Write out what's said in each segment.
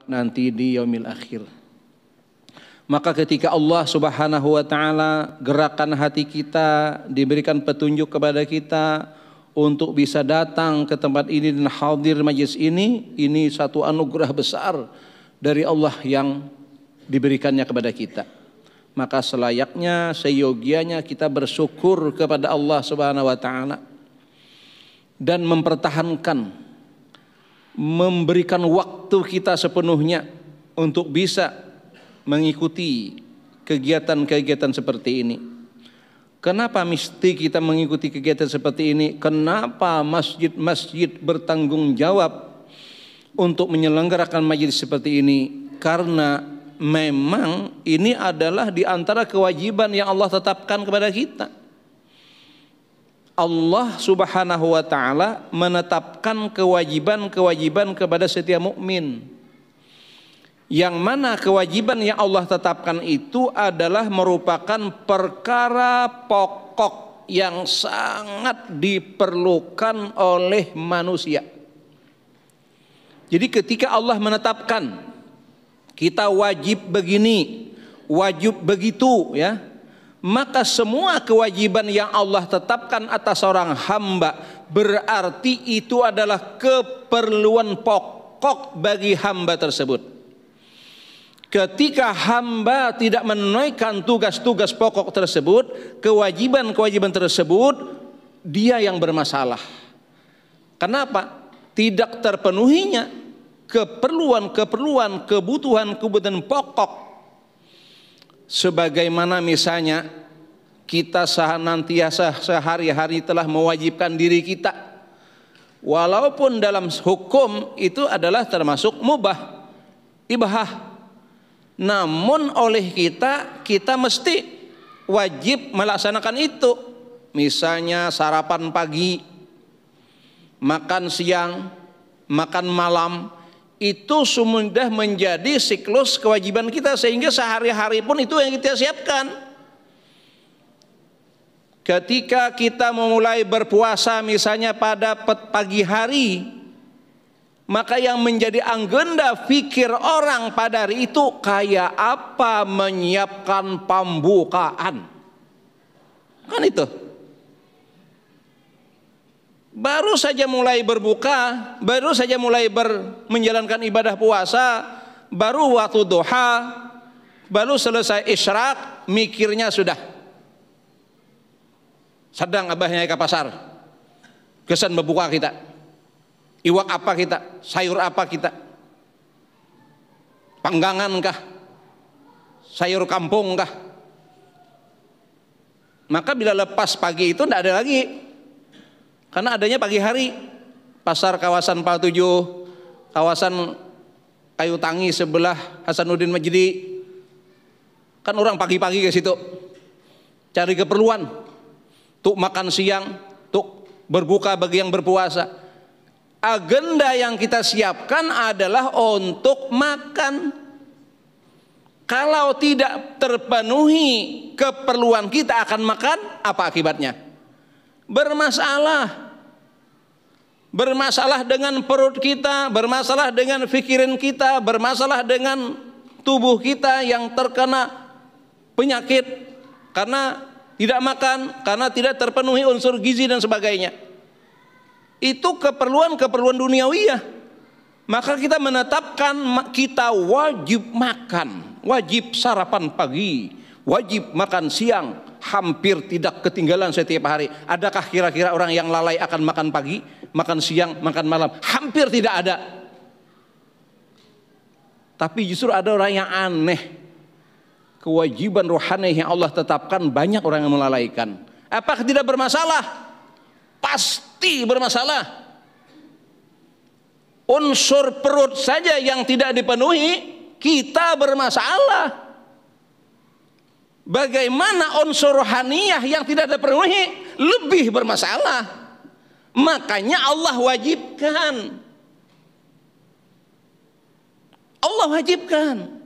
nanti di yaumil akhir. Maka ketika Allah Subhanahu wa taala gerakan hati kita, diberikan petunjuk kepada kita untuk bisa datang ke tempat ini dan hadir majlis ini satu anugerah besar dari Allah yang diberikannya kepada kita. Maka selayaknya, seyogianya kita bersyukur kepada Allah Subhanahu wa taala dan mempertahankan, memberikan waktu kita sepenuhnya untuk bisa mengikuti kegiatan-kegiatan seperti ini. Kenapa mesti kita mengikuti kegiatan seperti ini? Kenapa masjid-masjid bertanggung jawab untuk menyelenggarakan majelis seperti ini? Karena memang ini adalah di antara kewajiban yang Allah tetapkan kepada kita. Allah Subhanahu wa taala menetapkan kewajiban-kewajiban kepada setiap mukmin. Yang mana kewajiban yang Allah tetapkan itu adalah merupakan perkara pokok yang sangat diperlukan oleh manusia. Jadi ketika Allah menetapkan kita wajib begini, wajib begitu, ya, maka semua kewajiban yang Allah tetapkan atas seorang hamba berarti itu adalah keperluan pokok bagi hamba tersebut. Ketika hamba tidak menunaikan tugas-tugas pokok tersebut, kewajiban-kewajiban tersebut, dia yang bermasalah. Kenapa? Tidak terpenuhinya keperluan-keperluan, kebutuhan-kebutuhan pokok. Sebagaimana misalnya kita senantiasa sehari-hari telah mewajibkan diri kita, walaupun dalam hukum itu adalah termasuk mubah, ibahah, namun oleh kita mesti wajib melaksanakan itu. Misalnya sarapan pagi, makan siang, makan malam, itu sudah menjadi siklus kewajiban kita, sehingga sehari-hari pun itu yang kita siapkan. Ketika kita memulai berpuasa misalnya pada pagi hari, maka yang menjadi agenda pikir orang pada hari itu kayak apa menyiapkan pembukaan. Kan itu. Baru saja mulai berbuka, baru saja mulai menjalankan ibadah puasa, baru waktu duha, baru selesai isyraq, mikirnya sudah. Sedang abahnya ke pasar. Kesan berbuka kita. Iwak apa kita? Sayur apa kita? Panggangan kah? Sayur kampung kah? Maka bila lepas pagi itu tidak ada lagi, karena adanya pagi hari. Pasar kawasan Paltujuh, kawasan Kayu Tangi sebelah Hasanuddin Majdi, kan orang pagi-pagi ke situ cari keperluan, untuk makan siang, untuk berbuka bagi yang berpuasa. Agenda yang kita siapkan adalah untuk makan. Kalau tidak terpenuhi keperluan kita akan makan, apa akibatnya? Bermasalah. Bermasalah dengan perut kita, bermasalah dengan pikiran kita, bermasalah dengan tubuh kita yang terkena penyakit karena tidak makan, karena tidak terpenuhi unsur gizi dan sebagainya. Itu keperluan-keperluan duniawiyah. Maka kita menetapkan kita wajib makan, wajib sarapan pagi, wajib makan siang, hampir tidak ketinggalan setiap hari. Adakah kira-kira orang yang lalai akan makan pagi, makan siang, makan malam? Hampir tidak ada. Tapi justru ada orang yang aneh. Kewajiban rohani yang Allah tetapkan banyak orang yang melalaikan. Apakah tidak bermasalah? Pasti bermasalah. Unsur perut saja yang tidak dipenuhi, kita bermasalah. Bagaimana unsur rohaniyah yang tidak dipenuhi lebih bermasalah. Makanya Allah wajibkan. Allah wajibkan.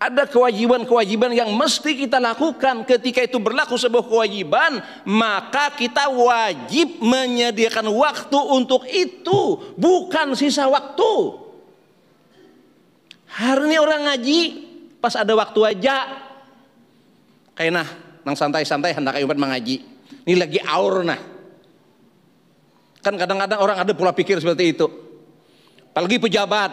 Ada kewajiban-kewajiban yang mesti kita lakukan. Ketika itu berlaku sebuah kewajiban, maka kita wajib menyediakan waktu untuk itu, bukan sisa waktu. Hari ini orang ngaji pas ada waktu aja. Kayak nang santai-santai hendak ayubat mengaji. Ini lagi aur nah. Kan kadang-kadang orang ada pola pikir seperti itu. Apalagi pejabat,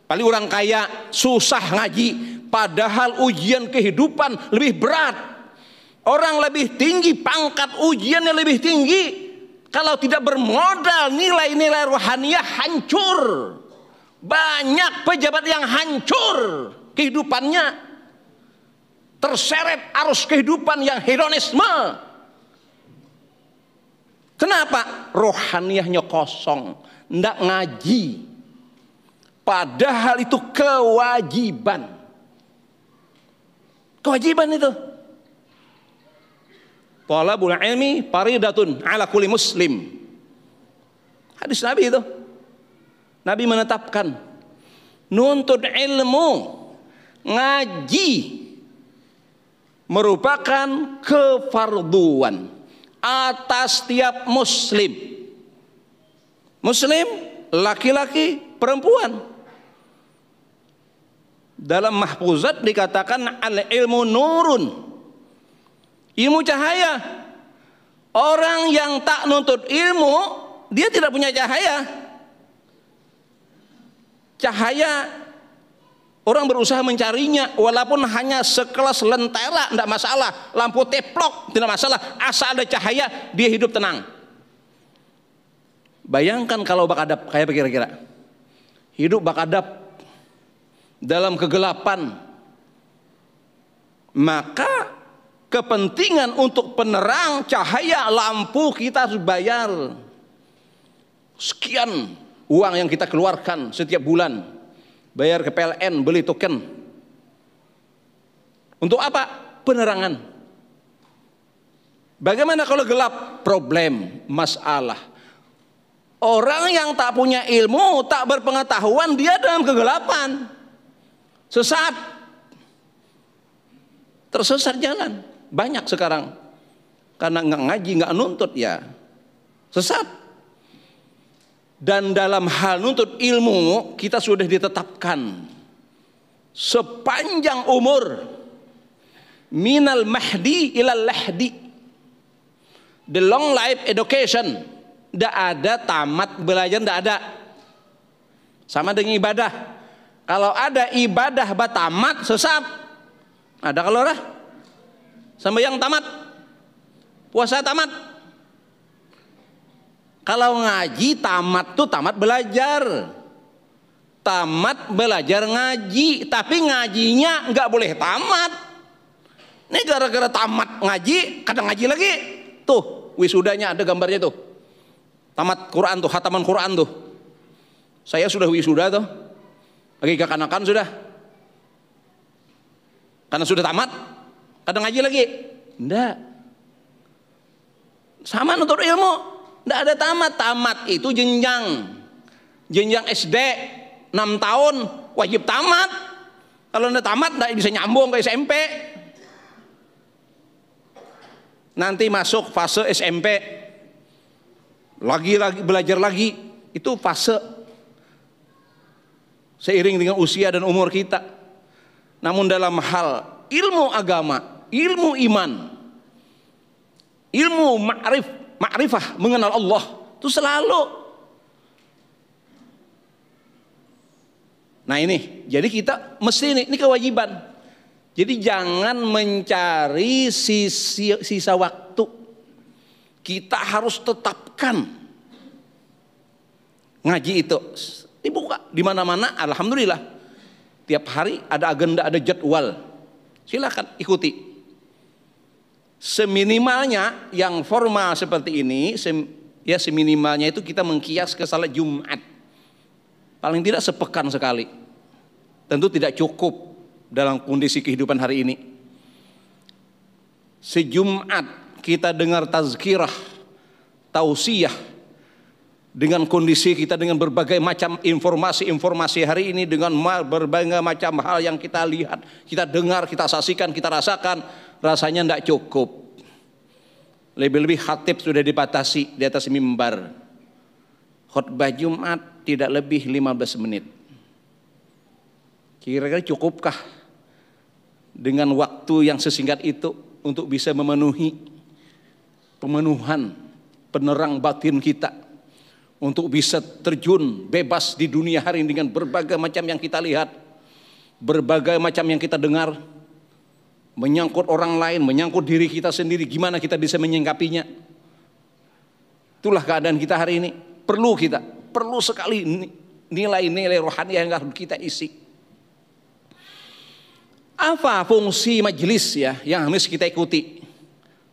apalagi orang kaya susah ngaji. Padahal ujian kehidupan lebih berat. Orang lebih tinggi, pangkat ujiannya lebih tinggi. Kalau tidak bermodal nilai-nilai rohaniah hancur. Banyak pejabat yang hancur kehidupannya, terseret arus kehidupan yang hedonisme. Kenapa? Rohaniahnya kosong, ndak ngaji. Padahal itu kewajiban. Kewajiban itu. Talabul ilmi faridatun ala kulli muslim. Hadis Nabi itu. Nabi menetapkan nuntut ilmu, ngaji merupakan kefarduan atas setiap muslim. Muslim, laki-laki, perempuan. Dalam mahfuzat dikatakan al ilmu nurun. Ilmu cahaya. Orang yang tak nuntut ilmu, dia tidak punya cahaya. Cahaya orang berusaha mencarinya walaupun hanya sekelas lentera tidak masalah, lampu teplok tidak masalah, asal ada cahaya dia hidup tenang. Bayangkan kalau bakadap kayak kira-kira hidup bakadap dalam kegelapan, maka kepentingan untuk penerang cahaya lampu kita harus bayar sekian uang yang kita keluarkan setiap bulan, bayar ke PLN, beli token. Untuk apa? Penerangan. Bagaimana kalau gelap? Problem, masalah. Orang yang tak punya ilmu, tak berpengetahuan, dia dalam kegelapan, sesat, tersesat jalan. Banyak sekarang karena nggak ngaji, nggak nuntut, ya sesat. Dan dalam hal nuntut ilmu kita sudah ditetapkan sepanjang umur, minal mahdi ilal lahdi, the long life education. Tidak ada tamat belajar, tidak ada. Sama dengan ibadah. Kalau ada ibadah tamat sesat, ada kalau lah sembahyang tamat, puasa tamat. Kalau ngaji tamat tuh tamat belajar, tamat belajar ngaji, tapi ngajinya nggak boleh tamat. Ini gara-gara tamat ngaji, kadang ngaji lagi. Tuh wisudanya ada gambarnya tuh, tamat Quran tuh, khataman Quran tuh. Saya sudah wisuda tuh, lagi kekanakan sudah, karena sudah tamat, kadang ngaji lagi. Enggak, sama nuntut ilmu. Tidak ada tamat. Tamat itu jenjang SD 6 tahun wajib tamat. Kalau tidak tamat tidak bisa nyambung ke SMP. Nanti masuk fase SMP, lagi belajar lagi. Itu fase seiring dengan usia dan umur kita. Namun dalam hal ilmu agama, ilmu iman, ilmu ma'rifah, mengenal Allah, itu selalu. Nah ini, jadi kita mesti ini kewajiban. Jadi jangan mencari sisa waktu. Kita harus tetapkan ngaji itu. Dibuka di mana-mana, alhamdulillah. Tiap hari ada agenda, ada jadwal. Silakan ikuti. Seminimalnya yang formal seperti ini, ya seminimalnya itu kita mengkias ke salat Jumat. Paling tidak sepekan sekali. Tentu tidak cukup dalam kondisi kehidupan hari ini. Sejumat kita dengar tazkirah, tausiyah, dengan kondisi kita, dengan berbagai macam informasi hari ini, dengan berbagai macam hal yang kita lihat, kita dengar, kita saksikan, kita rasakan, rasanya tidak cukup. Lebih-lebih khatib sudah dibatasi di atas mimbar. Khutbah Jumat tidak lebih 15 menit. Kira-kira cukupkah dengan waktu yang sesingkat itu untuk bisa memenuhi pemenuhan penerang batin kita, untuk bisa terjun bebas di dunia hari ini dengan berbagai macam yang kita lihat, berbagai macam yang kita dengar, menyangkut orang lain, menyangkut diri kita sendiri, gimana kita bisa menyingkapinya. Itulah keadaan kita hari ini. Perlu sekali nilai-nilai rohani yang harus kita isi. Apa fungsi majelis ya yang harus kita ikuti?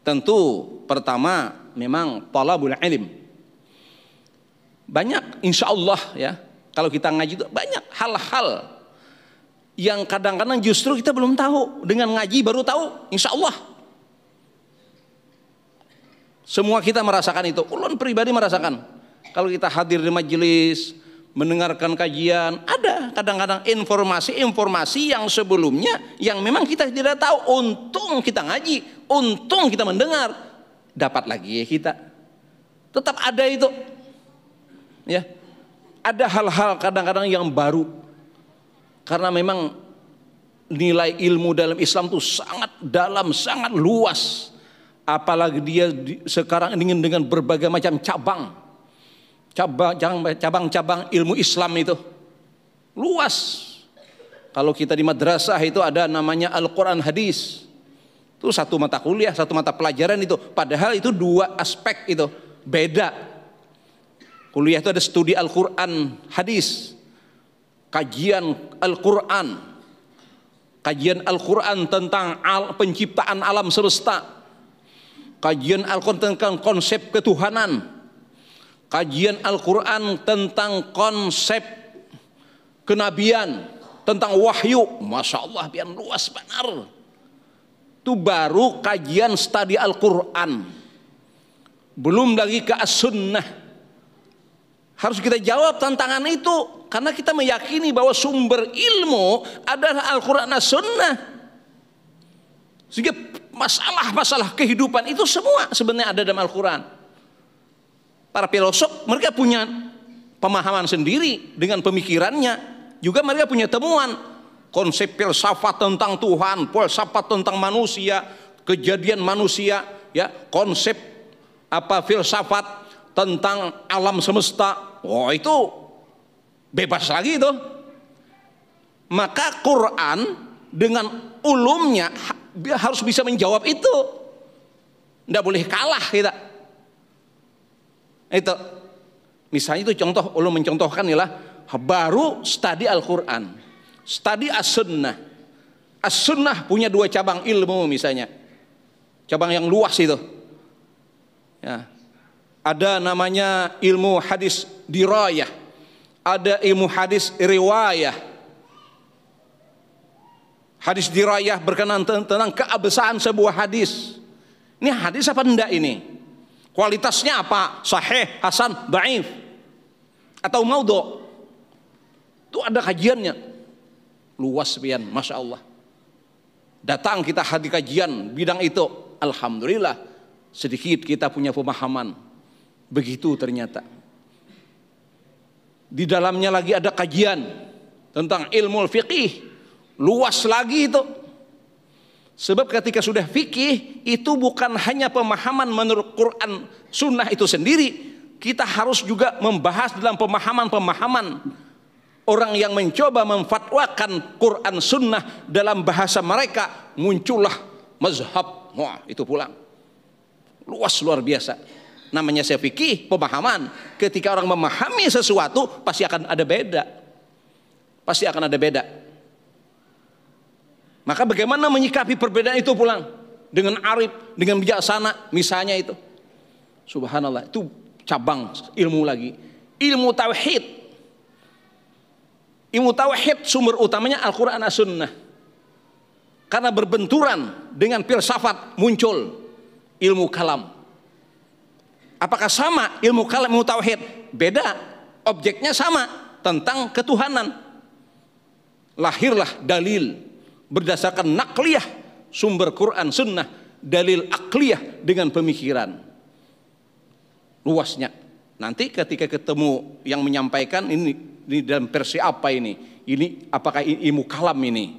Tentu pertama memang talabul ilm. Banyak insya Allah ya, kalau kita ngaji itu banyak hal-hal yang kadang-kadang justru kita belum tahu. Dengan ngaji baru tahu, insya Allah. Semua kita merasakan itu. Ulun pribadi merasakan. Kalau kita hadir di majelis, mendengarkan kajian, ada kadang-kadang informasi-informasi yang sebelumnya yang memang kita tidak tahu. Untung kita ngaji, untung kita mendengar, dapat lagi ya kita. Tetap ada itu, ya. Ada hal-hal kadang-kadang yang baru, karena memang nilai ilmu dalam Islam itu sangat dalam, sangat luas. Apalagi dia sekarang ingin dengan berbagai macam cabang-cabang ilmu Islam itu luas. Kalau kita di madrasah itu ada namanya Al-Quran Hadis, itu satu mata kuliah, satu mata pelajaran itu. Padahal itu dua aspek itu beda. Kuliah itu ada studi Al-Quran Hadis, kajian Al-Quran, kajian Al-Quran tentang penciptaan alam semesta, kajian Al-Quran tentang konsep ketuhanan, kajian Al-Quran tentang konsep kenabian, tentang wahyu. Masya Allah, biar luas benar. Itu baru kajian studi Al-Quran. Belum lagi ke as-sunnah. Harus kita jawab tantangan itu, karena kita meyakini bahwa sumber ilmu adalah Al-Quran as-sunnah. Sehingga masalah-masalah kehidupan itu semua sebenarnya ada dalam Al-Quran. Para filosof mereka punya pemahaman sendiri dengan pemikirannya, juga mereka punya temuan konsep filsafat tentang Tuhan, filsafat tentang manusia, kejadian manusia, ya, konsep filsafat tentang alam semesta. Oh, itu bebas lagi itu. Maka Quran dengan ulumnya harus bisa menjawab itu. Tidak boleh kalah kita. Itu misalnya itu contoh, ulun mencontohkan ialah baru studi Al-Quran, studi as-sunnah. As-sunnah punya dua cabang ilmu misalnya, cabang yang luas itu ya. Ada namanya ilmu hadis dirayah, ada ilmu hadis riwayah. Hadis dirayah berkenaan tentang keabsahan sebuah hadis. Ini hadis apa enggak ini? Kualitasnya apa? Sahih, hasan, dhaif, atau maudhu? Itu ada kajiannya. Luas pian, Masya Allah. Datang kita hadir kajian bidang itu, alhamdulillah sedikit kita punya pemahaman. Begitu ternyata. Di dalamnya lagi ada kajian tentang ilmu fiqih. Luas lagi itu. Sebab ketika sudah fikih, itu bukan hanya pemahaman menurut Quran Sunnah itu sendiri. Kita harus juga membahas dalam pemahaman-pemahaman orang yang mencoba memfatwakan Quran Sunnah dalam bahasa mereka. Muncullah mazhab. Wah, itu pulang. Luas luar biasa. Namanya saya fikih, pemahaman. Ketika orang memahami sesuatu, pasti akan ada beda. Pasti akan ada beda. Maka bagaimana menyikapi perbedaan itu pulang? Dengan arif, dengan bijaksana, misalnya itu. Subhanallah, itu cabang ilmu lagi. Ilmu tauhid. Ilmu tauhid sumber utamanya Al-Quran as-Sunnah. Karena berbenturan dengan filsafat muncul ilmu kalam. Apakah sama ilmu kalam, ilmu tauhid? Beda. Objeknya sama, tentang ketuhanan. Lahirlah dalil berdasarkan nakliyah, sumber Quran Sunnah, dalil akliyah dengan pemikiran. Luasnya. Nanti ketika ketemu yang menyampaikan ini dalam versi apa ini? Ini apakah ilmu kalam ini?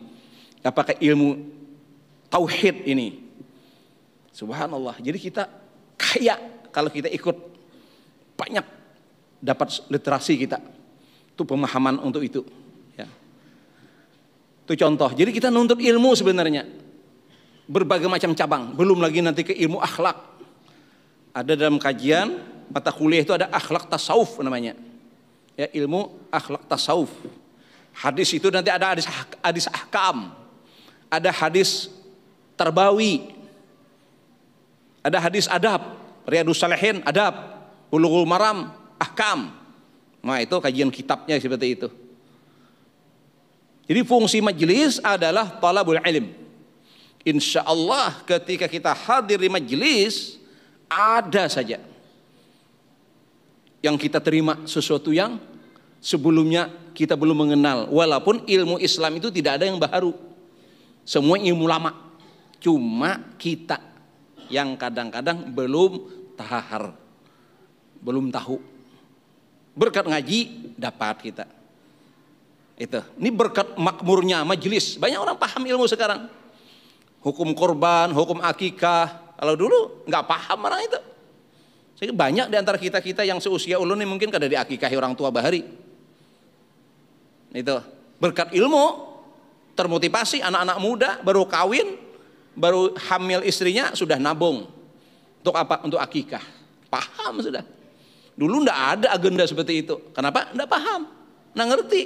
Apakah ilmu tauhid ini? Subhanallah. Jadi kita kaya kalau kita ikut, banyak dapat literasi kita. Itu pemahaman untuk itu. Ya. Itu contoh. Jadi kita nuntut ilmu sebenarnya. Berbagai macam cabang. Belum lagi nanti ke ilmu akhlak. Ada dalam kajian mata kuliah itu ada akhlak tasawuf namanya. Ya, ilmu akhlak tasawuf. Hadis itu nanti ada hadis ahkam. Ada hadis tarbawi. Ada hadis adab. Riyadus Shalihin adab. Bulughul Maram ahkam. Nah, itu kajian kitabnya seperti itu. Jadi fungsi majelis adalah talabul ilm. Insya Allah ketika kita hadir di majelis, ada saja yang kita terima sesuatu yang sebelumnya kita belum mengenal. Walaupun ilmu Islam itu tidak ada yang baru, semua ilmu lama. Cuma kita yang kadang-kadang belum tahar, belum tahu. Berkat ngaji dapat kita. Ini berkat makmurnya majelis. Banyak orang paham ilmu sekarang. Hukum korban, hukum akikah. Kalau dulu nggak paham orang itu. Jadi banyak di antara kita yang seusia ulun ini mungkin kada diakikahi orang tua bahari. Itu berkat ilmu termotivasi anak-anak muda baru kawin, baru hamil istrinya sudah nabung. Untuk apa? Untuk akikah. Paham sudah. Dulu ndak ada agenda seperti itu. Kenapa? Ndak paham. Nggak ngerti.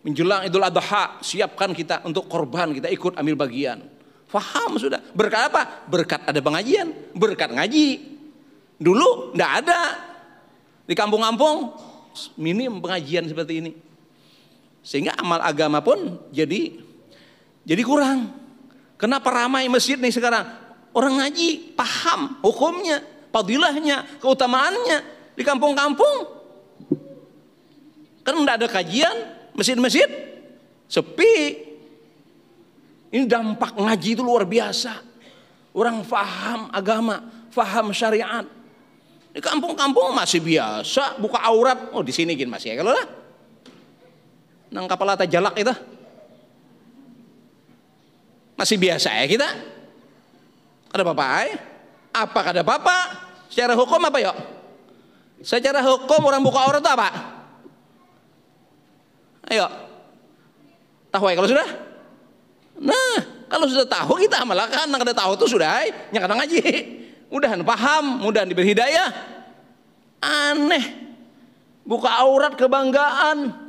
Menjelang Idul Adha, siapkan kita untuk korban, kita ikut ambil bagian. Faham sudah. Berkat apa? Berkat ada pengajian, berkat ngaji. Dulu ndak ada. Di kampung-kampung minim pengajian seperti ini. Sehingga amal agama pun jadi kurang. Kenapa ramai masjid nih sekarang? Orang ngaji, paham hukumnya, fadilahnya, keutamaannya. Di kampung-kampung kan ndak ada kajian, masjid-masjid sepi. Ini dampak ngaji itu luar biasa. Orang faham agama, faham syariat. Di kampung-kampung masih biasa buka aurat. Oh, di sini gini masih ya kalau lah. Nang kapal jalak itu. Masih biasa ya kita. Ada apa-apa? Apa kada apa-apa? Secara hukum apa yuk? Secara hukum orang buka aurat itu apa? Ayo. Tahu ya kalau sudah? Nah, kalau sudah tahu kita amalkan. Nang kada tahu itu sudah nya kadang ngaji. Mudahan paham, mudahan diberi hidayah. Aneh. Buka aurat kebanggaan.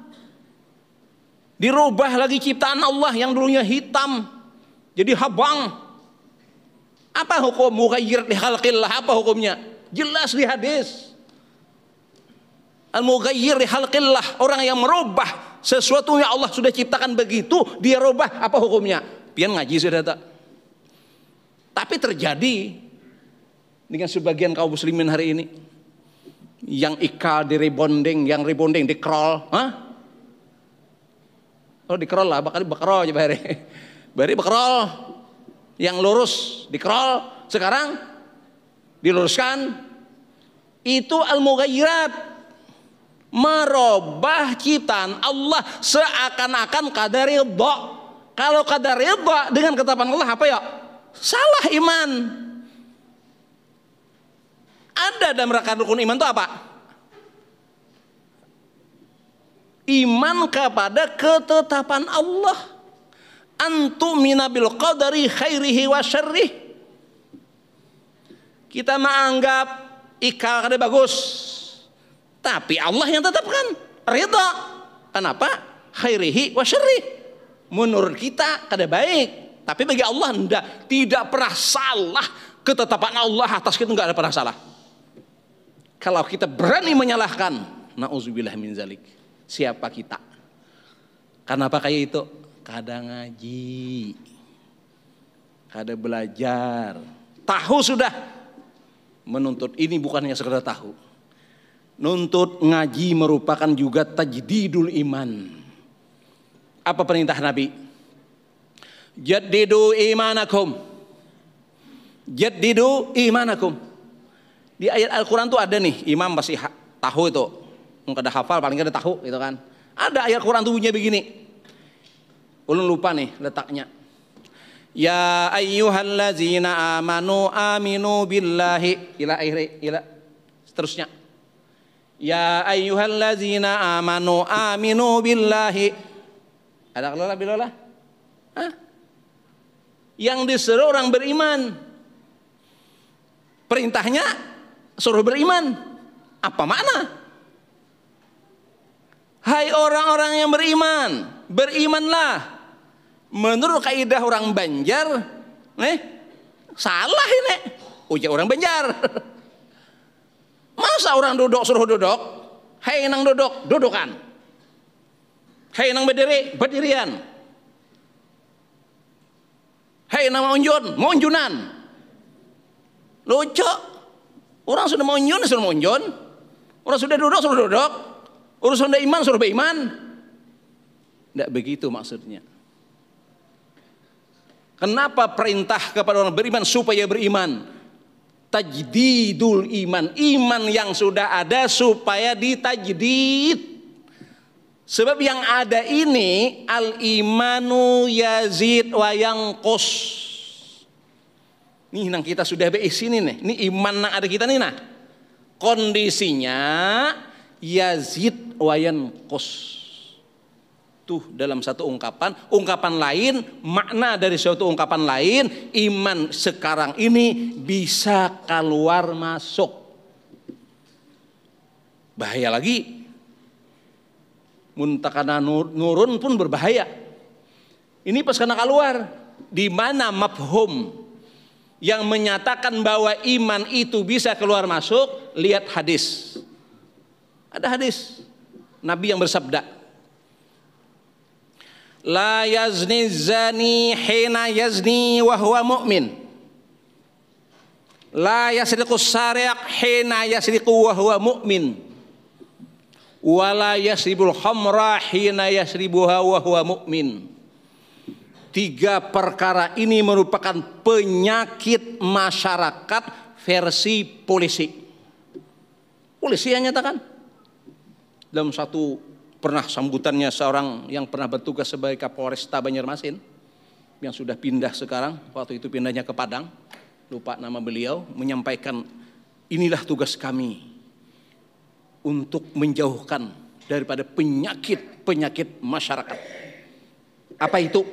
Dirubah lagi ciptaan Allah yang dulunya hitam jadi habang. Apa hukum mughayyir li khalqillah? Apa hukumnya? Jelas di hadis. Al-mughayyir li khalqillah, orang yang merubah sesuatu yang Allah sudah ciptakan begitu, dia rubah, apa hukumnya? Pian ngaji sudah tak. Tapi terjadi dengan sebagian kaum muslimin hari ini yang ikal di rebonding, yang rebonding di crawl, oh di crawl lah, bakal aja bari bakrol, yang lurus di crawl, sekarang diluruskan. Itu al-mughayyirat, merubah ciptaan Allah seakan-akan kadar ridha. Kalau kadar ridha dengan ketetapan Allah apa ya? Salah iman. Ada dalam rakaat rukun iman itu apa? Iman kepada ketetapan Allah. Antumina bil qadari khairihi wa syarrih. Kita menganggap ikal kada bagus, tapi Allah yang tetapkan ridha. Kenapa? Khairihi wa syarrih. Menurut kita kada baik, tapi bagi Allah tidak pernah salah. Ketetapan Allah atas kita enggak ada pernah salah. Kalau kita berani menyalahkan, nauzubillah min zalik. Siapa kita? Kenapa kayak itu? Kada ngaji, kada belajar, tahu sudah. Menuntut ini bukannya sekedar tahu. Nuntut ngaji merupakan juga tajdidul iman. Apa perintah Nabi? Jaddidu imanakum. Jaddidu imanakum. Di ayat Al-Quran tuh ada nih, imam pasti tahu itu. Kada hafal paling kada tahu gitu kan. Ada ayat Quran tuh bunyinya begini. Ulun lupa nih letaknya. Ya ayyuhallazina amanu aminu billahi ila akhir ila seterusnya. Ya ayyuhallazina amanu aminu billahi. Ada kalau bilolah? Hah? Yang disuruh orang beriman. Perintahnya suruh beriman. Apa makna? Hai orang-orang yang beriman, berimanlah. Menurut kaidah orang Banjar, salah ini. Ujar orang Banjar. Masa orang duduk suruh duduk? Hai nang duduk, dudukan. Hai nang berdiri, berdirian. Hai nang maunjun, maunjunan. Lucu. Orang sudah maunjun, suruh maunjun. Orang sudah duduk, suruh duduk. Urusan iman suruh beriman. Tidak begitu maksudnya. Kenapa perintah kepada orang beriman supaya beriman? Tajdidul iman. Iman yang sudah ada supaya ditajdid. Sebab yang ada ini al-imanu yazid wa yanqus. Nih nang kita sudah beis ini nih. Ini iman nang ada kita nih nah. Kondisinya yazid wa yanqus. Tuh dalam satu ungkapan lain, makna dari suatu ungkapan lain, iman sekarang ini bisa keluar masuk. Bahaya lagi. Muntakana nurun pun berbahaya. Ini pas kena keluar. Di mana mafhum yang menyatakan bahwa iman itu bisa keluar masuk? Lihat hadis. Ada hadis Nabi yang bersabda, la yazni zani hina yazni wa huwa mu'min, la yasriqu sariq hina yasriqu wa huwa mu'min, wa la yasribul khamra hina yasribuha wa huwa mu'min. Tiga perkara ini merupakan penyakit masyarakat versi polisi. Polisi yang nyatakan. Dalam satu pernah sambutannya seorang yang pernah bertugas sebagai Kapolresta Banjarmasin yang sudah pindah sekarang, waktu itu pindahnya ke Padang, lupa nama beliau, menyampaikan inilah tugas kami untuk menjauhkan daripada penyakit masyarakat. Apa itu?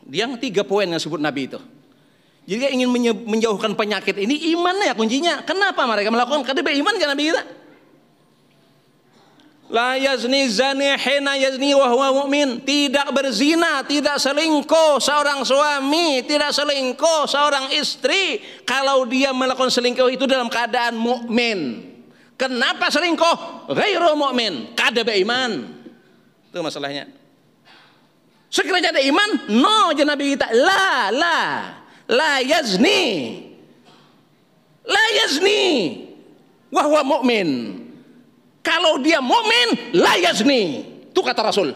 Dia yang 3 poin yang sebut Nabi itu. Jadi dia ingin menjauhkan penyakit ini, imannya kuncinya. Kenapa mereka melakukan? Karena beriman kan Nabi kita. La yazni zani hina yazni wa huwa mu'min. Tidak berzina, tidak selingkuh seorang suami, tidak selingkuh seorang istri kalau dia melakukan selingkuh itu dalam keadaan mukmin. Kenapa selingkuh? Ghairu mu'min, kada beriman. Itu masalahnya. Sekiranya ada iman, no aja Nabi kita. La yazni. La yazni wa huwa mu'min. Kalau dia mukmin, la yazni. Itu kata Rasul.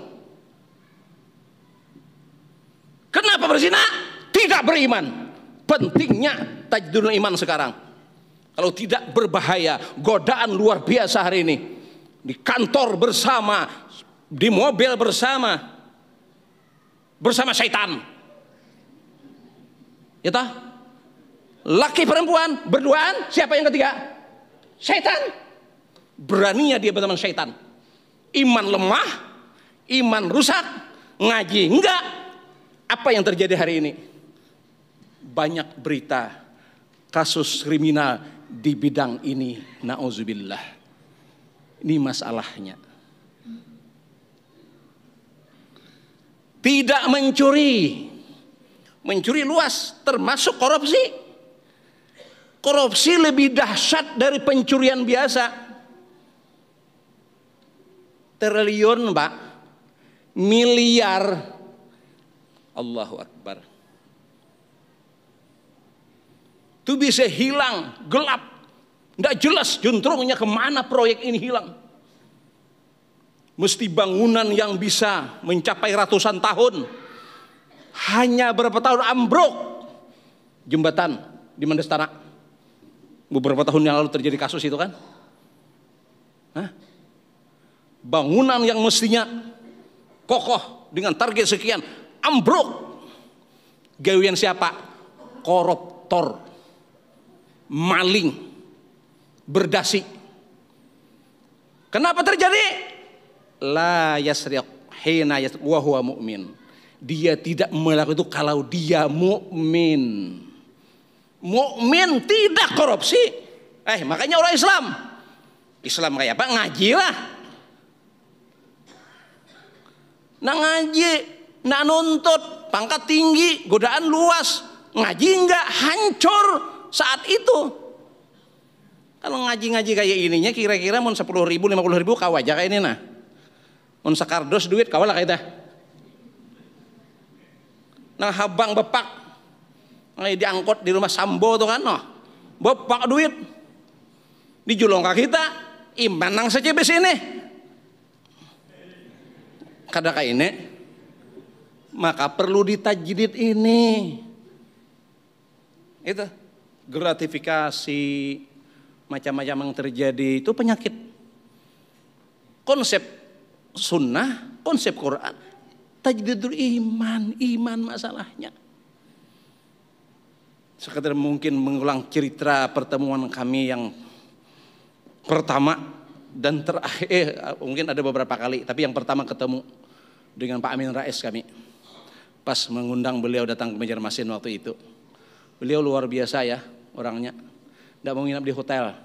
Kenapa berzina? Tidak beriman. Pentingnya tajdidul iman sekarang. Kalau tidak berbahaya, godaan luar biasa hari ini. Di kantor bersama, di mobil bersama syaitan. Ya toh? Laki perempuan berduaan, siapa yang ketiga? Syaitan. Beraninya dia berteman syaitan. Iman lemah, iman rusak, ngaji enggak. Apa yang terjadi hari ini? Banyak berita kasus kriminal di bidang ini, na'udzubillah. Ini masalahnya. Tidak mencuri. Mencuri luas, termasuk korupsi. Korupsi lebih dahsyat dari pencurian biasa. Triliun Pak, miliar, Allahu Akbar. Itu bisa hilang, gelap, tidak jelas juntrungnya kemana proyek ini hilang. Mesti bangunan yang bisa mencapai ratusan tahun, hanya berapa tahun ambruk. Jembatan di Mendestana, beberapa tahun yang lalu terjadi kasus itu kan. Hah? bangunan yang mestinya kokoh dengan target sekian ambruk. Gawian siapa? Koruptor, maling, berdasi. Kenapa terjadi? La yasriq hina yasriq wa huwa mu'min. Dia tidak melakukan itu kalau dia mukmin. Mukmin tidak korupsi. Makanya orang Islam kayak apa? Ngaji lah. Nak ngaji, nak nuntut, pangkat tinggi, godaan luas. Ngaji enggak, hancur saat itu. Kalau ngaji-ngaji kayak ininya kira-kira mau 10.000, 50.000 kau aja kayak ini nah. Mun sakardos duit kawalah kaita. Nah habang bepak. Diangkut di rumah Sambo tuh kan noh. Bepak duit. Dijulung ka kita iman nang secebes ini. Kada ka ini. Maka perlu ditajdid ini. Itu gratifikasi macam-macam yang terjadi itu penyakit. Konsep sunnah, konsep Quran, tajdidul iman masalahnya. Sekedar mungkin mengulang cerita pertemuan kami yang pertama dan terakhir, mungkin ada beberapa kali, tapi yang pertama ketemu dengan Pak Amin Rais kami. Pas mengundang beliau datang ke Banjarmasin waktu itu. Beliau luar biasa ya orangnya. Tidak mau nginap di hotel.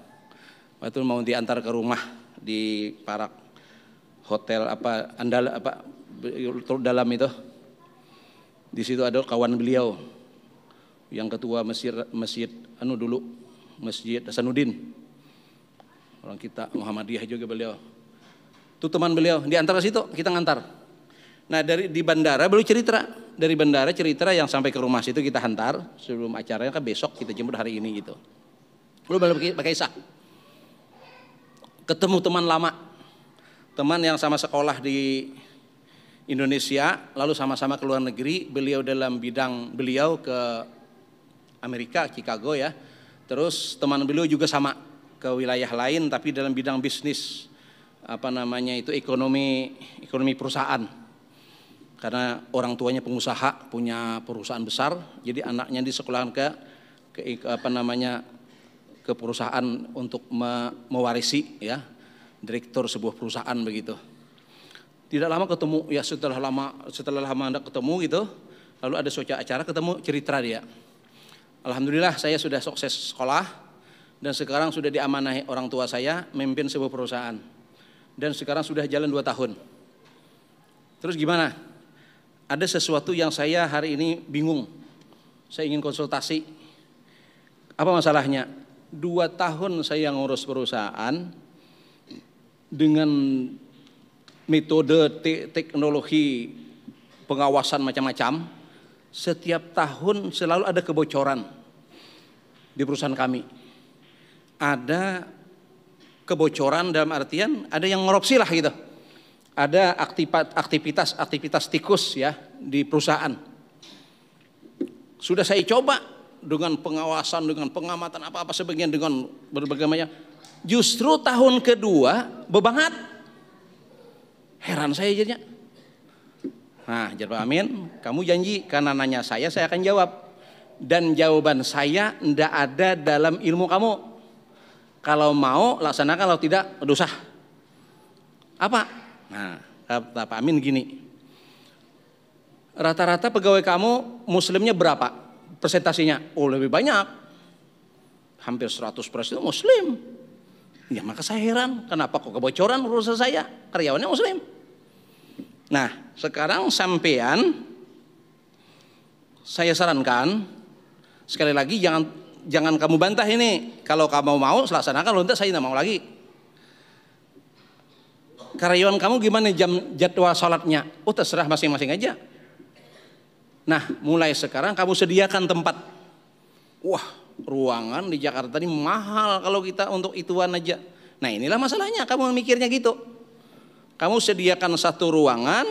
Waktu mau diantar ke rumah di Parak. Hotel dalam itu. Di situ ada kawan beliau yang ketua masjid dulu Masjid Hasanuddin. Orang kita Muhammadiyah juga beliau. Itu teman beliau, diantar ke situ, kita ngantar. Nah, di bandara beliau cerita, dari bandara cerita yang sampai ke rumah situ kita hantar sebelum acaranya kan besok kita jemput hari ini gitu. Beliau pakai isah. Ketemu teman lama. Teman yang sama sekolah di Indonesia, lalu sama-sama ke luar negeri, beliau dalam bidang beliau ke Amerika, Chicago ya. Terus teman beliau juga sama ke wilayah lain tapi dalam bidang bisnis ekonomi perusahaan. Karena orang tuanya pengusaha, punya perusahaan besar, jadi anaknya disekolahkan ke perusahaan untuk mewarisi ya. Direktur sebuah perusahaan begitu. Tidak lama ketemu ya, setelah lama anda ketemu gitu, lalu ada suatu acara ketemu cerita dia. Alhamdulillah saya sudah sukses sekolah dan sekarang sudah diamanahi orang tua saya memimpin sebuah perusahaan dan sekarang sudah jalan 2 tahun. Terus gimana? Ada sesuatu yang saya hari ini bingung. Saya ingin konsultasi. Apa masalahnya? 2 tahun saya ngurus perusahaan dengan metode teknologi pengawasan macam-macam, setiap tahun selalu ada kebocoran di perusahaan kami. Ada kebocoran dalam artian ada yang ngorupsi lah gitu. Ada aktivitas tikus ya di perusahaan. Sudah saya coba dengan pengawasan, dengan pengamatan apa-apa sebagian dengan berbagai macam. Justru tahun kedua bebangat. Heran saya jadinya. Nah, Pak Amin, kamu janji karena nanya saya akan jawab. Dan jawaban saya tidak ada dalam ilmu kamu. Kalau mau laksanakan, kalau tidak dosa. Apa? Nah, kata Pak Amin gini. Rata-rata pegawai kamu muslimnya berapa persentasinya? Oh, lebih banyak. Hampir 100% muslim. Ya maka saya heran, kenapa kok kebocoran perusahaan saya, karyawannya muslim. Nah sekarang sampean, saya sarankan, sekali lagi jangan kamu bantah ini. Kalau kamu mau laksanakan, kalau tidak saya tidak mau lagi. Karyawan kamu gimana jadwal sholatnya? Oh terserah masing-masing aja. Nah mulai sekarang kamu sediakan tempat. Wah, ruangan di Jakarta ini mahal kalau kita untuk ituan aja. Nah inilah masalahnya, kamu mikirnya gitu. Kamu sediakan satu ruangan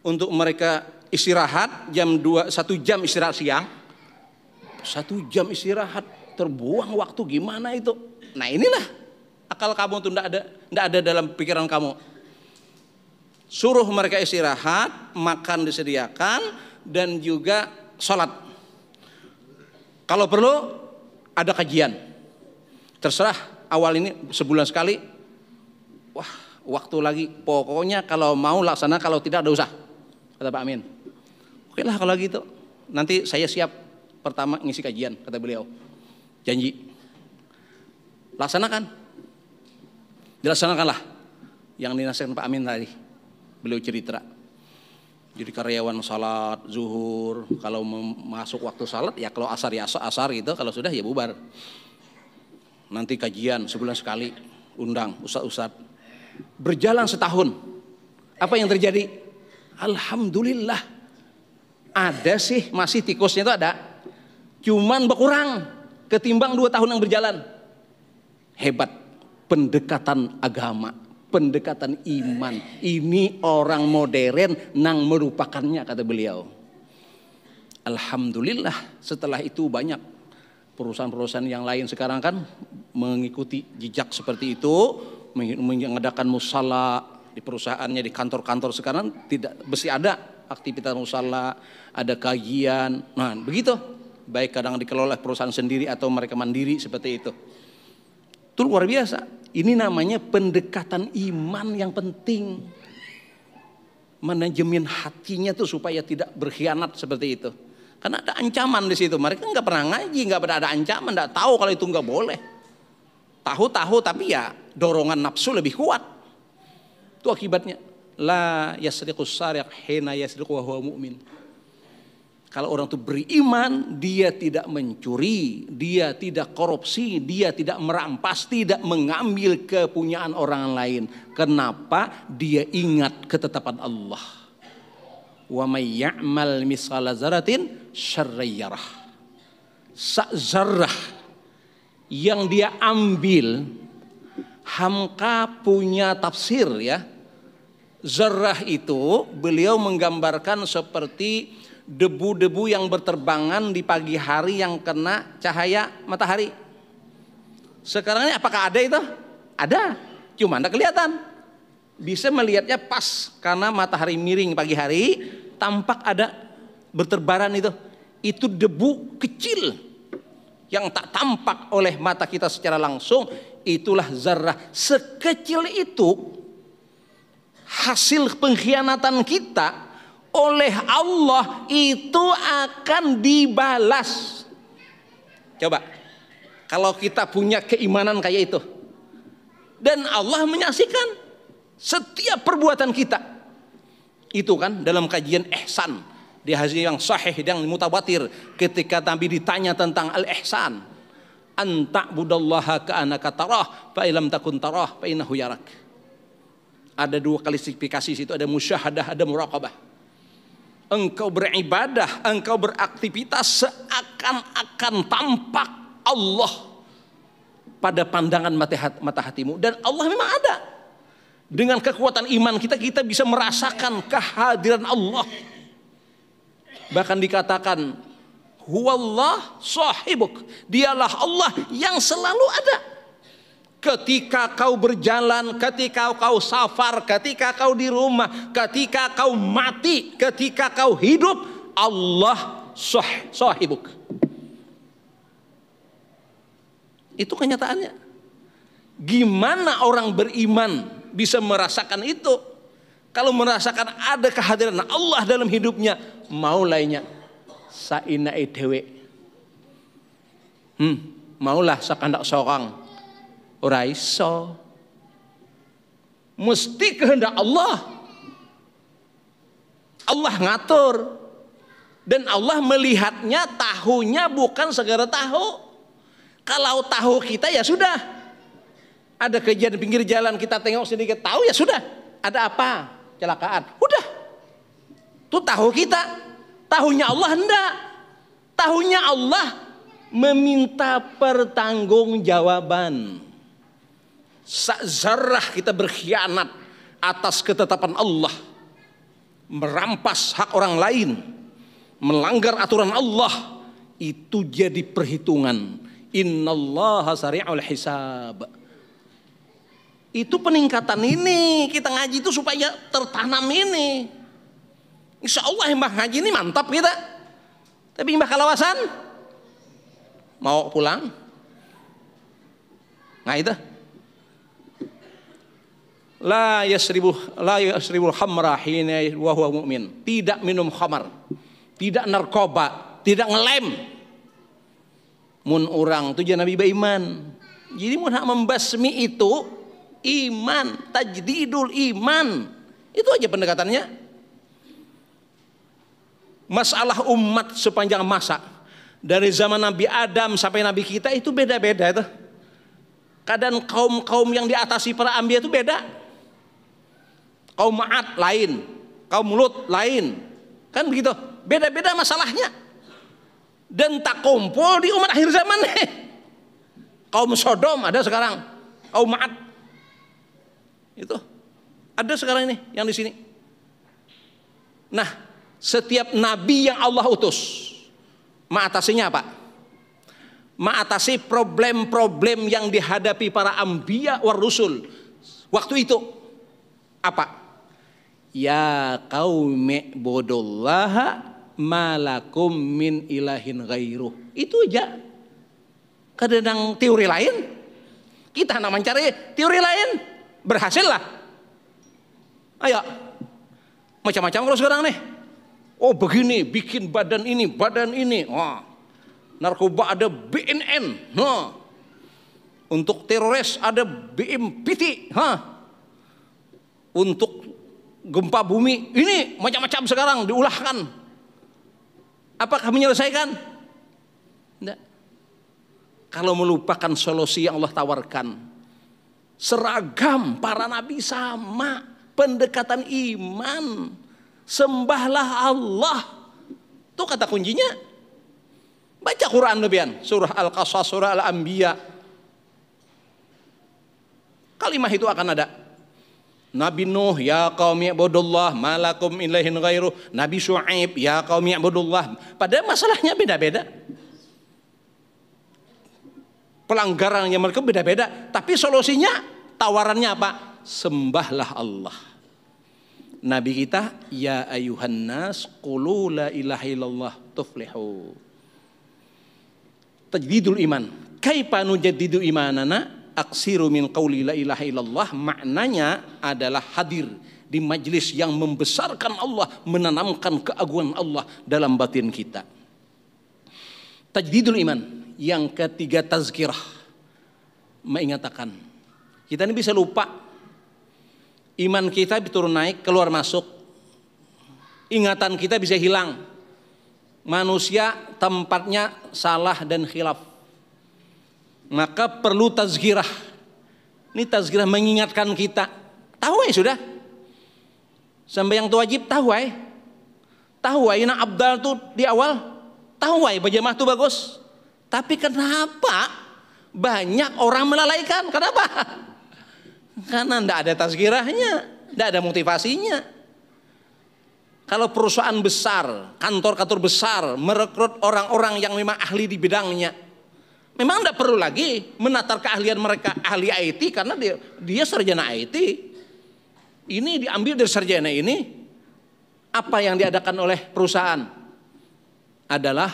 untuk mereka istirahat1 jam istirahat siang, 1 jam istirahat, terbuang waktu gimana itu. Nah inilah akal kamu tuh tidak ada dalam pikiran kamu. Suruh mereka istirahat, makan disediakan, dan juga sholat. Kalau perlu ada kajian. Terserah, awal ini sebulan sekali. Wah, waktu lagi. Pokoknya kalau mau laksana, kalau tidak ada usah. Kata Pak Amin. Oke lah kalau gitu. Nanti saya siap pertama ngisi kajian, kata beliau. Janji. Laksanakan. Dilaksanakanlah yang dinasihatkan Pak Amin tadi. Beliau cerita. Jadi karyawan salat zuhur, kalau masuk waktu salat ya kalau asar ya asar gitu, kalau sudah ya bubar. Nanti kajian sebulan sekali, undang ustadz-ustadz. Berjalan setahun. Apa yang terjadi? Alhamdulillah. Ada sih, masih tikusnya itu ada. Cuman berkurang ketimbang 2 tahun yang berjalan. Hebat pendekatan agama, pendekatan iman. Ini orang modern nang merupakannya, kata beliau. Alhamdulillah, setelah itu banyak perusahaan-perusahaan yang lain sekarang kan mengikuti jejak seperti itu, mengadakan musala di perusahaannya, di kantor-kantor sekarang tidak mesti ada aktivitas musala, ada kajian. Nah, begitu. Baik kadang dikelola perusahaan sendiri atau mereka mandiri seperti itu. Itu luar biasa. Ini namanya pendekatan iman yang penting. Manajemen hatinya tuh supaya tidak berkhianat seperti itu. Karena ada ancaman di situ. Mereka nggak pernah ngaji, nggak pernah ada ancaman, nggak tahu kalau itu nggak boleh. Tahu-tahu tapi ya dorongan nafsu lebih kuat. Itu akibatnya. La yasriqus sariq hina yasriqu wa huwa mu'min. Kalau orang itu beriman, dia tidak mencuri, dia tidak korupsi, dia tidak merampas, tidak mengambil kepunyaan orang lain. Kenapa? Dia ingat ketetapan Allah. Wa may ya'mal misqala dzarratin syarran yarah. Sak zarrah yang dia ambil, Hamka punya tafsir ya. Zarrah itu beliau menggambarkan seperti debu-debu yang berterbangan di pagi hari yang kena cahaya matahari. Sekarang ini apakah ada itu? Ada, cuma tidak kelihatan. Bisa melihatnya pas karena matahari miring pagi hari, tampak ada berterbaran itu. Itu debu kecil yang tak tampak oleh mata kita secara langsung. Itulah zarrah. Sekecil itu hasil pengkhianatan kita oleh Allah itu akan dibalas. Coba kalau kita punya keimanan kayak itu, dan Allah menyaksikan setiap perbuatan kita. Itu kan dalam kajian ihsan di hadis yang sahih yang mutawatir, ketika Nabi ditanya tentang al-ihsan, anta'budallaha ka'annaka tarah fa illam takun tarah fa innahu yarak. Ada 2 klasifikasi situ, ada musyahadah, ada muraqabah. Engkau beribadah, engkau beraktivitas seakan-akan tampak Allah pada pandangan mata hatimu. Dan Allah memang ada. Dengan kekuatan iman kita, kita bisa merasakan kehadiran Allah. Bahkan dikatakan, huwallah sahibuk. Dialah Allah yang selalu ada. Ketika kau berjalan, ketika kau safar, ketika kau di rumah, ketika kau mati, ketika kau hidup, Allah sahibuk. Itu kenyataannya. Gimana orang beriman bisa merasakan itu? Kalau merasakan ada kehadiran Allah dalam hidupnya, mau lainnya saina edewe. Maulah sakandak seorang. Ora iso. Mesti kehendak Allah. Allah ngatur. Dan Allah melihatnya, tahunya bukan segala tahu. Kalau tahu kita ya sudah. Ada kejadian pinggir jalan kita tengok sedikit tahu ya sudah. Ada apa? Kecelakaan. Udah. Itu tahu kita. Tahunya Allah enggak. Tahunya Allah meminta pertanggungjawaban. Zarrah kita berkhianat atas ketetapan Allah, merampas hak orang lain, melanggar aturan Allah, itu jadi perhitungan. Innallaha sari'ul hisab. Itu peningkatan ini, kita ngaji itu supaya tertanam ini. Insya Allah mbah ngaji ini mantap kita. Tapi mbah kalawasan mau pulang. Nah itu. La yasribul khamra hina wa huwa mu'min. Tidak minum khamar, tidak narkoba, tidak ngelem. Mun urang tujuan Nabi beriman. Jadi mun hak membasmi itu iman, tajdidul iman. Itu aja pendekatannya. Masalah umat sepanjang masa dari zaman Nabi Adam sampai Nabi kita itu beda-beda itu. Kadang kaum-kaum yang diatasi para anbiya itu beda. Kaum Ma'ad lain, kaum Lut lain. Kan begitu. Beda-beda masalahnya. Dan tak kumpul di umat akhir zaman nih. Kaum Sodom ada sekarang, kaum Ma'ad. Itu ada sekarang ini yang di sini. Nah, setiap nabi yang Allah utus mengatasinya apa? Mengatasi problem-problem yang dihadapi para anbiya war rusul waktu itu. Apa? Ya qaumi budullaha malakum min ilahin ghairuh. Itu aja. Kadang teori lain. Kita nak mencari teori lain. Berhasil lah. Ayo. Macam-macam kalau sekarang nih. Oh begini, bikin badan ini. Wah. Narkoba ada BNN. Nah. Untuk teroris ada BMPT. Untuk gempa bumi ini macam-macam sekarang diulahkan. Apakah menyelesaikan? Tidak. Kalau melupakan solusi yang Allah tawarkan, seragam para nabi sama, pendekatan iman, sembahlah Allah. Itu kata kuncinya. Baca Quran lebihan, surah Al-Qasas, surah Al-Anbiya. Kalimat itu akan ada. Nabi Nuh, ya qaumi ibudullah malakum ilahin ghairuh. Nabi Syuaib, ya qaumi ibudullah. Padahal masalahnya beda-beda. Pelanggarannya mereka beda-beda, tapi solusinya tawarannya apa? Sembahlah Allah. Nabi kita, ya ayuhan nas qulu la ilaha illallah tuflihu. Tajdidul iman. Kaifa nujaddidu imanana? Aksiru min qauli la ilaha illallah, maknanya adalah hadir di majlis yang membesarkan Allah, menanamkan keagungan Allah dalam batin kita. Tajdidul iman. Yang ketiga tazkirah, mengatakan kita ini bisa lupa, iman kita turun naik keluar masuk, ingatan kita bisa hilang. Manusia tempatnya salah dan khilaf, maka perlu tazkirah. Ini tazkirah mengingatkan kita. Tahu ya sudah, sampai yang wajib tahu ya, tahu ya nak abdal tuh di awal, tahu ya berjamaah tuh bagus. Tapi kenapa banyak orang melalaikan? Kenapa? Karena tidak ada tazkirahnya, tidak ada motivasinya. Kalau perusahaan besar, kantor-kantor besar merekrut orang-orang yang memang ahli di bidangnya, memang tidak perlu lagi menatar keahlian mereka ahli IT karena dia sarjana IT. Ini diambil dari sarjana ini. Apa yang diadakan oleh perusahaan adalah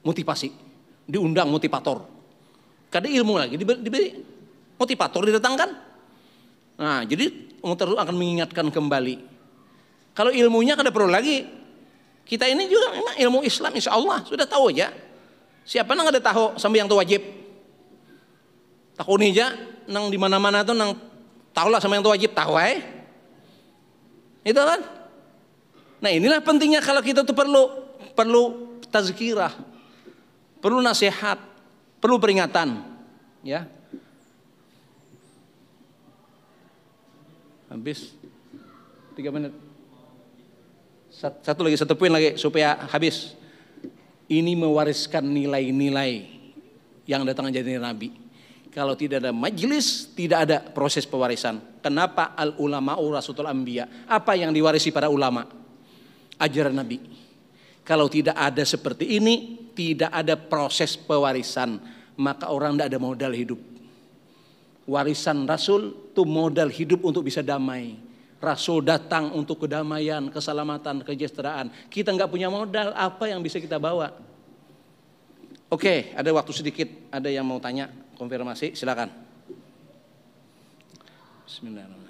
motivasi. Diundang motivator. Kada ilmu lagi diberi motivator didatangkan. Nah, jadi motivator akan mengingatkan kembali. Kalau ilmunya kada perlu lagi. Kita ini juga memang ilmu Islam insya Allah sudah tahu aja. Siapa nang ada tahu sampai yang tu wajib. Takun aja nang di mana-mana tuh nang tahulah sama yang tu wajib tahu Itu kan? Nah, inilah pentingnya kalau kita tuh perlu tazkirah. Perlu nasihat, perlu peringatan, ya. Habis 3 menit. Satu poin lagi supaya habis. Ini mewariskan nilai-nilai yang datang jadi nabi. Kalau tidak ada majelis, tidak ada proses pewarisan. Kenapa al ulama warasatul anbiya? Apa yang diwarisi para ulama? Ajaran nabi. Kalau tidak ada seperti ini, tidak ada proses pewarisan, maka orang tidak ada modal hidup. warisan Rasul itu modal hidup untuk bisa damai. Rasul datang untuk kedamaian, keselamatan, kesejahteraan. Kita nggak punya modal, apa yang bisa kita bawa? Oke, ada waktu sedikit. Ada yang mau tanya, konfirmasi, silakan. Bismillahirrahmanirrahim.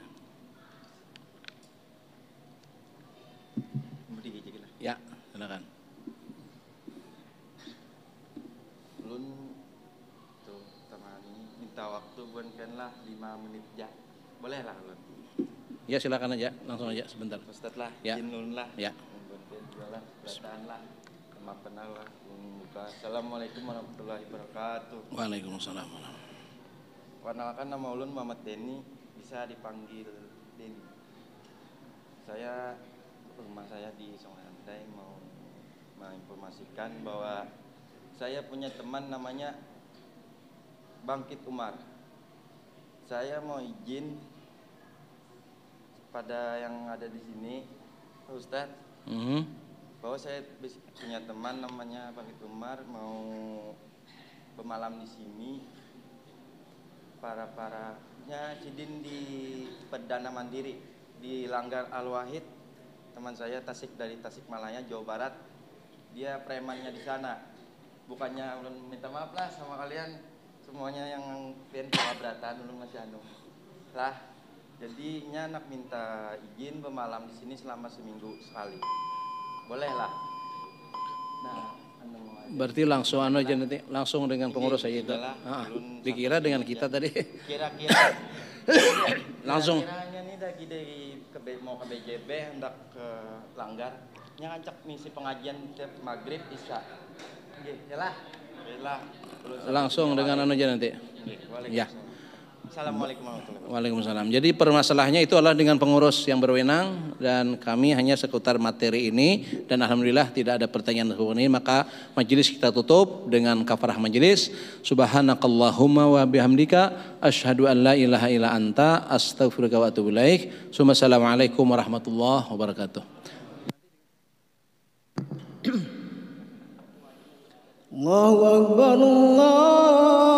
Ya, silakan. Ulun tuh temani minta waktu buankanlah 5 menit ya. Boleh lah ulun. Ya silakan aja, langsung aja sebentar. Ustaz lah, Ya. izin ulun lah. Ya. Buankan jualan, belataan lah. Maafkan lah. Assalamualaikum warahmatullahi wabarakatuh. Waalaikumsalam. Perkenalkan nama ulun Muhammad Denny, bisa dipanggil Denny. Rumah saya di Sungai Andai, mau menginformasikan bahwa saya punya teman namanya Bangkit Umar. Saya mau izin pada yang ada di sini, Ustadz, bahwa saya punya teman namanya Bangkit Umar, mau bermalam di sini. Parahnya Cidin di Perdana Mandiri di Langgar Al-Wahid. Teman saya dari Tasikmalaya, Jawa Barat. Dia premannya di sana. Bukannya ulun minta maaf lah sama kalian semuanya yang pengen keberatan, ulun masih lah. Jadinya nak minta izin bermalam di sini selama seminggu sekali. Boleh lah. Nah, berarti langsung aja nanti langsung dengan pengurus saya itu. Dikira dengan kita tadi. Kira-kira langsung. Kira-kiranya nih dari mau ke BJB hendak ke Langgar. Nya ngancak misi pengajian tiap maghrib isya. Gitu lah. Langsung dengan aja nanti. Ya. Assalamualaikum warahmatullahi wabarakatuh. Waalaikumsalam. Jadi permasalahannya itu adalah dengan pengurus yang berwenang dan kami hanya seputar materi ini dan alhamdulillah tidak ada pertanyaan ini, maka majelis kita tutup dengan kafarah majelis. Subhanakallahumma wa bihamdika asyhadu an la ilaha illa anta astaghfiruka wa atubu ilaik. Assalamualaikum warahmatullahi wabarakatuh. Allahu akbar, Allah